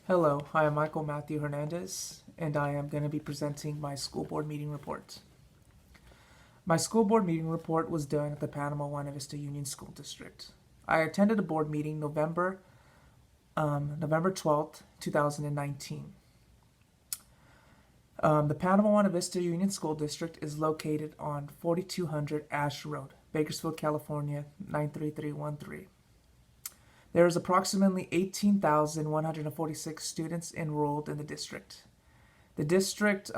Hello, I am Michael Matthew Hernandez, and I am going to be presenting my school board meeting report. My school board meeting report was done at the Panama Buena Vista Union School District. I attended a board meeting November 12th, 2019. The Panama Buena Vista Union School District is located on 4200 Ash Road, Bakersfield, California, 93313. There is approximately 18,146 students enrolled in the district. The district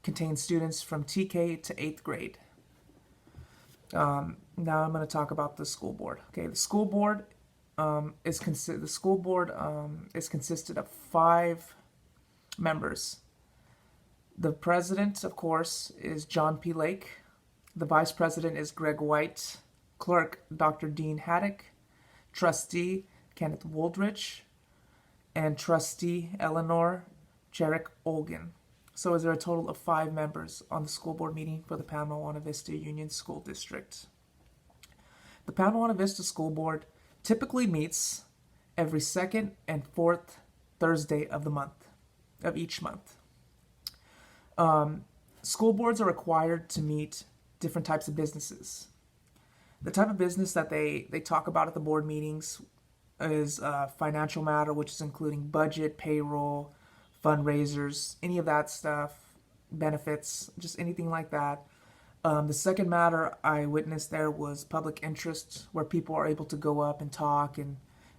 contains students from TK to 8th grade. Now I'm going to talk about the school board. Okay, the school board is consisted of 5 members. The president, of course, is John P. Lake. The vice president is Greg White. Clerk, Dr. Dean Haddock. Trustee Kenneth Woldrich, and Trustee Eleanor Jarek Olgan. So is there a total of 5 members on the school board meeting for the Panama Buena Vista Union School District. The Panama Buena Vista School Board typically meets every second and fourth Thursday of each month. School boards are required to meet different types of businesses. The type of business that they talk about at the board meetings is financial matter, which is including budget, payroll, fundraisers, any of that stuff, benefits, just anything like that. The second matter I witnessed there was public interest, where people are able to go up and talk and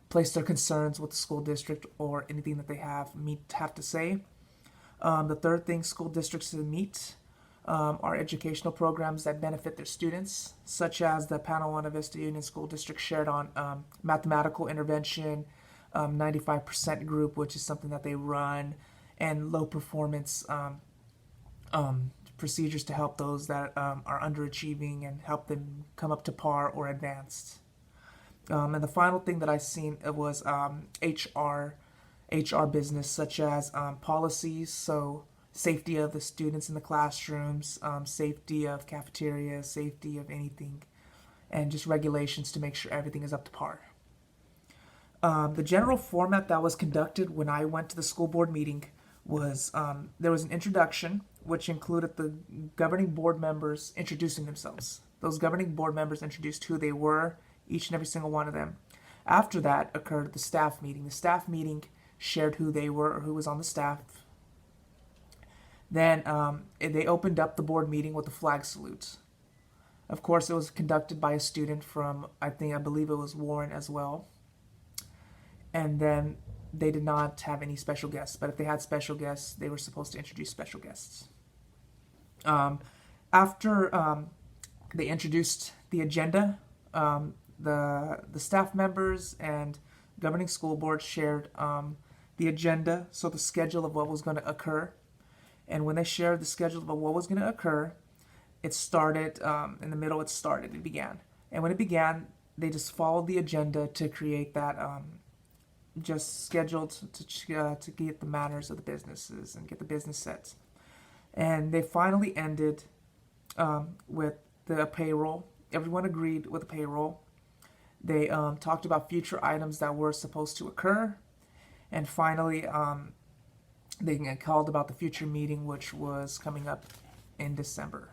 place their concerns with the school district or anything that they have to say. The third thing school districts meet are educational programs that benefit their students, such as the Panama Buena Vista Union School District shared on mathematical intervention, 95% group, which is something that they run, and low performance procedures to help those that are underachieving and help them come up to par or advanced. And the final thing that I seen was HR business, such as policies, so safety of the students in the classrooms, safety of cafeterias, safety of anything, and just regulations to make sure everything is up to par. The general format that was conducted when I went to the school board meeting was there was an introduction, which included the governing board members introducing themselves. Those governing board members introduced who they were, each and every single one of them. After that occurred the staff meeting. The staff meeting shared who they were or who was on the staff. Then they opened up the board meeting with a flag salute. Of course, it was conducted by a student from, I believe it was Warren as well. And then they did not have any special guests, but if they had special guests, they were supposed to introduce special guests. After they introduced the agenda, the staff members and governing school board shared the agenda, so the schedule of what was going to occur. And when they shared the schedule of what was going to occur, it started in the middle. It began, and when it began, they just followed the agenda to create that just scheduled to get the manners of the businesses and get the business set. And they finally ended with the payroll. Everyone agreed with the payroll. They talked about future items that were supposed to occur, and finally they called about the future meeting, which was coming up in December.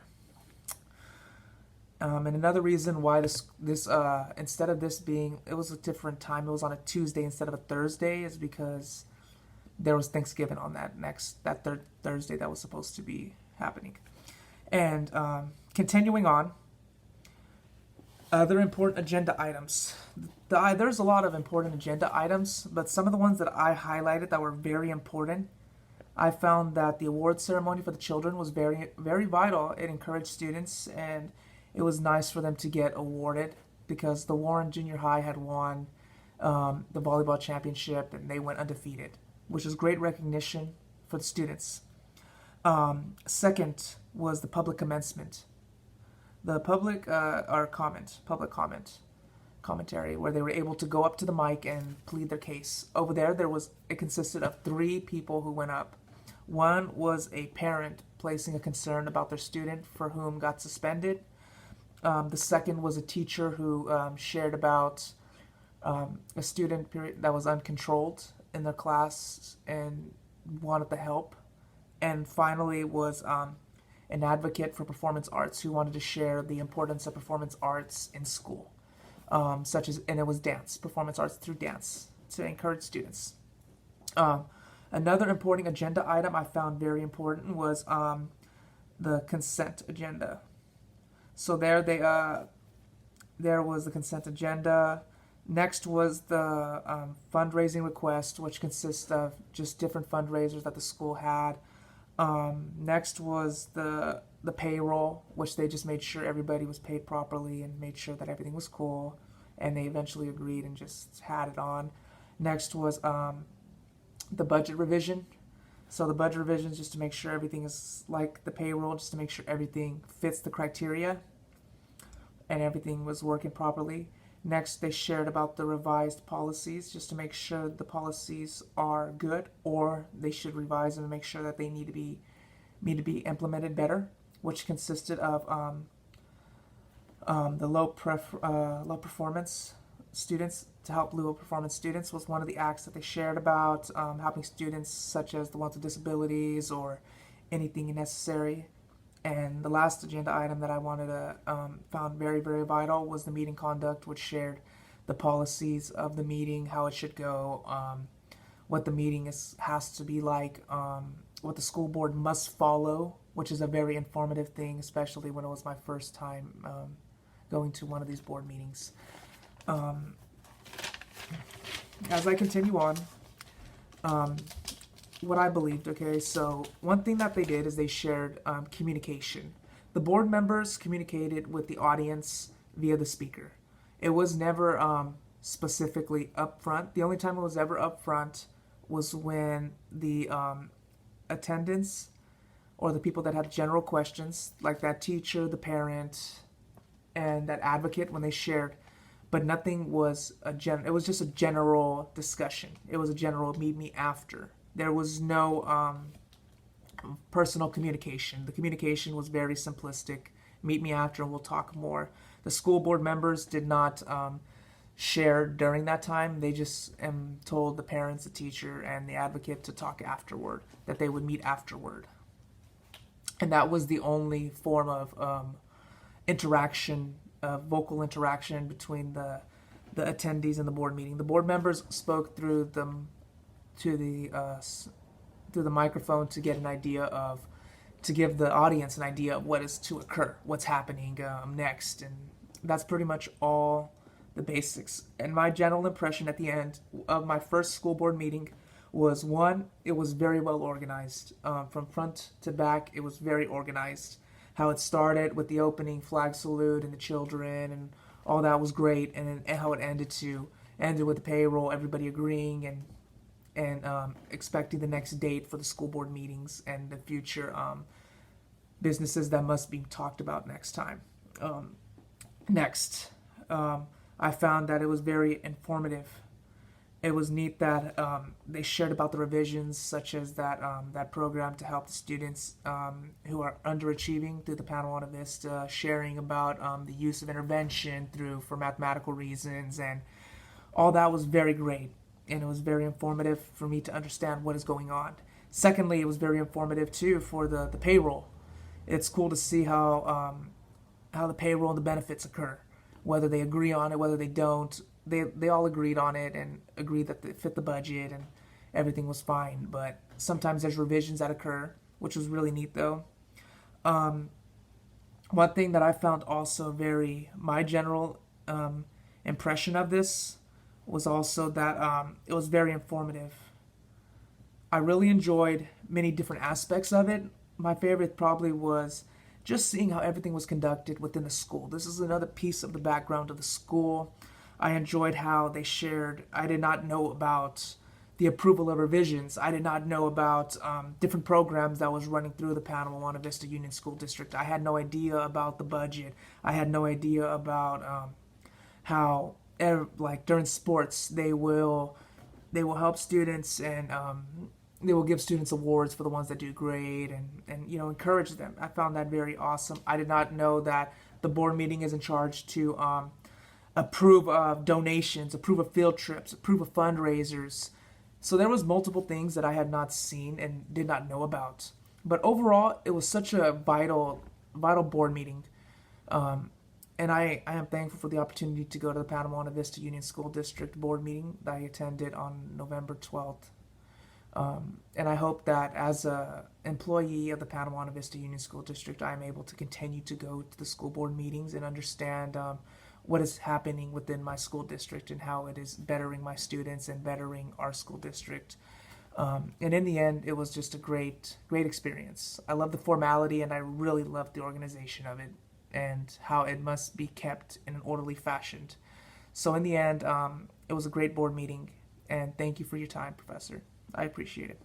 And another reason why this instead of this being, it was a different time, it was on a Tuesday instead of a Thursday, is because there was Thanksgiving on that third Thursday that was supposed to be happening. And continuing on, other important agenda items. There's a lot of important agenda items, but some of the ones that I highlighted that were very important, I found that the award ceremony for the children was very, very vital. It encouraged students, and it was nice for them to get awarded because the Warren Junior High had won the volleyball championship and they went undefeated, which is great recognition for the students. Second was the public commencement. The public commentary, where they were able to go up to the mic and plead their case. Over there, it consisted of 3 people who went up. One was a parent placing a concern about their student for whom got suspended. The second was a teacher who shared about a student that was uncontrolled in the class and wanted the help. And finally was an advocate for performance arts who wanted to share the importance of performance arts in school, such as, and it was dance, performance arts through dance to encourage students. Um, Another important agenda item I found very important was the consent agenda. So there was the consent agenda. Next was the fundraising request, which consists of just different fundraisers that the school had. Next was the payroll, which they just made sure everybody was paid properly and made sure that everything was cool, and they eventually agreed and just had it on. Next was the budget revision. So the budget revision is just to make sure everything is like the payroll, just to make sure everything fits the criteria and everything was working properly. Next, they shared about the revised policies, just to make sure the policies are good, or they should revise them and make sure that they need to be implemented better, which consisted of the low performance students. To help low performance students was one of the acts that they shared about, helping students such as the ones with disabilities or anything necessary. And the last agenda item that I wanted to found very, very vital was the meeting conduct, which shared the policies of the meeting, how it should go, what the meeting has to be like, what the school board must follow, which is a very informative thing, especially when it was my first time going to one of these board meetings. As I continue on, what I believed, okay, so one thing that they did is they shared communication. The board members communicated with the audience via the speaker. It was never specifically up front. The only time it was ever up front was when the attendants or the people that had general questions, like that teacher, the parent, and that advocate, when they shared, but nothing was it was just a general discussion. It was a general meet me after. There was no personal communication. The communication was very simplistic. Meet me after and we'll talk more. The school board members did not share during that time. They just told the parents, the teacher, and the advocate to talk afterward, that they would meet afterward. And that was the only form of interaction, vocal interaction between the attendees in the board meeting. The board members spoke through them to the microphone to get an idea of, to give the audience an idea of what is to occur, what's happening next, and that's pretty much all the basics. And my general impression at the end of my first school board meeting was, one, it was very well organized. From front to back, it was very organized. How it started with the opening flag salute and the children and all that was great, and how it ended with the payroll, everybody agreeing and expecting the next date for the school board meetings and the future businesses that must be talked about next time. Next, I found that it was very informative. It was neat that they shared about the revisions, such as that program to help the students who are underachieving through the Panama Vista, sharing about the use of intervention for mathematical reasons, and all that was very great. And it was very informative for me to understand what is going on. Secondly, it was very informative too for the payroll. It's cool to see how the payroll and the benefits occur, whether they agree on it, whether they don't. They all agreed on it and agreed that it fit the budget and everything was fine. But sometimes there's revisions that occur, which was really neat though. One thing that I found also my general impression of this was also that it was very informative. I really enjoyed many different aspects of it. My favorite probably was just seeing how everything was conducted within the school. This is another piece of the background of the school. I enjoyed how they shared. I did not know about the approval of revisions. I did not know about different programs that was running through the Panama Buena Vista Union School District. I had no idea about the budget. I had no idea about how, like during sports, they will help students and they will give students awards for the ones that do great and encourage them. I found that very awesome. I did not know that the board meeting is in charge to approve of donations, approve of field trips, approve of fundraisers, So there was multiple things that I had not seen and did not know about. But overall, it was such a vital board meeting. Um, and I am thankful for the opportunity to go to the Panama Vista Union School District board meeting that I attended on November 12th. And I hope that as a employee of the Panama Vista Union School District, I am able to continue to go to the school board meetings and understand what is happening within my school district and how it is bettering my students and bettering our school district. And in the end, it was just a great experience. I love the formality and I really love the organization of it and how it must be kept in an orderly fashion. So in the end, it was a great board meeting, and thank you for your time, Professor. I appreciate it.